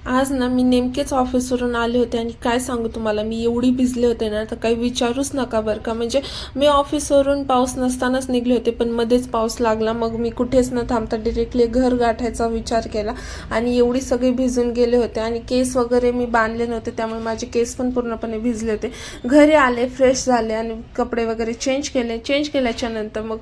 आज ना मी नेमकेच ऑफिसवरून आले होते आणि काय सांगू तुम्हाला, मी एवढी भिजले होते ना, तर काही विचारूच नका बरं का. म्हणजे मी ऑफिसवरून पाऊस नसतानाच निघले होते, पण मध्येच पाऊस लागला. मग मी कुठेच न थांबता डिरेक्टली घर गाठायचा विचार केला आणि एवढी सगळी भिजून गेले होते आणि केस वगैरे मी बांधले नव्हते, त्यामुळे माझे केस पण पूर्णपणे भिजले होते. घरी आले, फ्रेश झाले आणि कपडे वगैरे चेंज केल्याच्या नंतर मग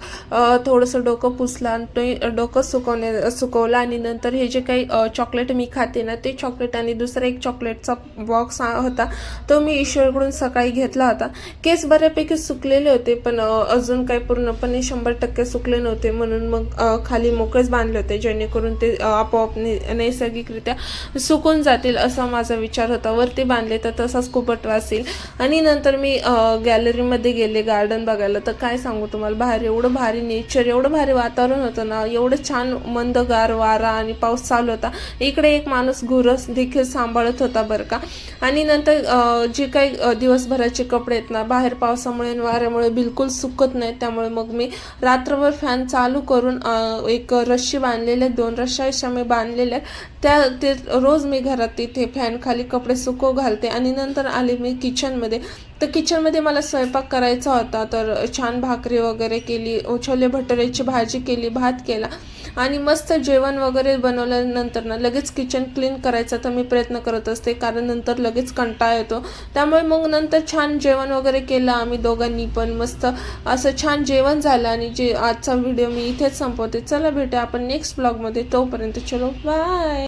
थोडंसं डोकं पुसलं आणि डोकं सुकवलं आणि नंतर हे जे काही चॉकलेट मी खाते ना, ते चॉकलेट आणि दुसरा एक चॉकलेटचा बॉक्स होता, तो मी ईश्वरकडून सकाळी घेतला होता. केस बऱ्यापैकी सुकलेले होते, पण अजून काही पूर्णपणे 100% सुकले नव्हते, म्हणून मग खाली मोकळेच बांधले होते, जेणेकरून ते आपोआप नैसर्गिकरित्या सुकून जातील असा माझा विचार होता. वरती बांधले तर तसाच कुपट वासेल. आणि नंतर मी गॅलरीमध्ये गेले गार्डन बघायला. तर काय सांगू तुम्हाला, बाहेर एवढं भारी नेचर, एवढं भारी वातावरण होतं ना, एवढं छान मंदगार वारा आणि पाऊस चालू होता. इकडे एक माणूस घुरस देखील सांभाळत होता बरं का. आणि नंतर जे काही दिवसभराचे कपडे आहेत ना, बाहेर पावसामुळे आणि वाऱ्यामुळे बिलकुल सुकत नाहीत, त्यामुळे मग मी रात्रभर फॅन चालू करून एक रश्शी बांधलेल्या, 2 रश्श्या अशा मी बांधलेल्या, ते रोज मी घरात तिथे फॅन खाली कपडे सुकव घालते. आणि नंतर आले मी किचनमध्ये. तर किचनमध्ये मला स्वयंपाक करायचा होता, तर छान भाकरी वगैरे केली, छोले भटुरेची भाजी केली, भात केला आणि मस्त जेवण वगैरे बनवल्यानंतर ना लगेच किचन क्लीन करायचा तर मी प्रयत्न करत असते, कारण नंतर लगेच कंटाळा येतो. त्यामुळे मग नंतर छान जेवण वगैरे केलं आम्ही दोघांनी पण. मस्त असं छान जेवण झालं आणि आजचा व्हिडिओ मी इथेच संपवते. चला भेटूया आपण नेक्स्ट ब्लॉगमध्ये. तोपर्यंत चलो बाय.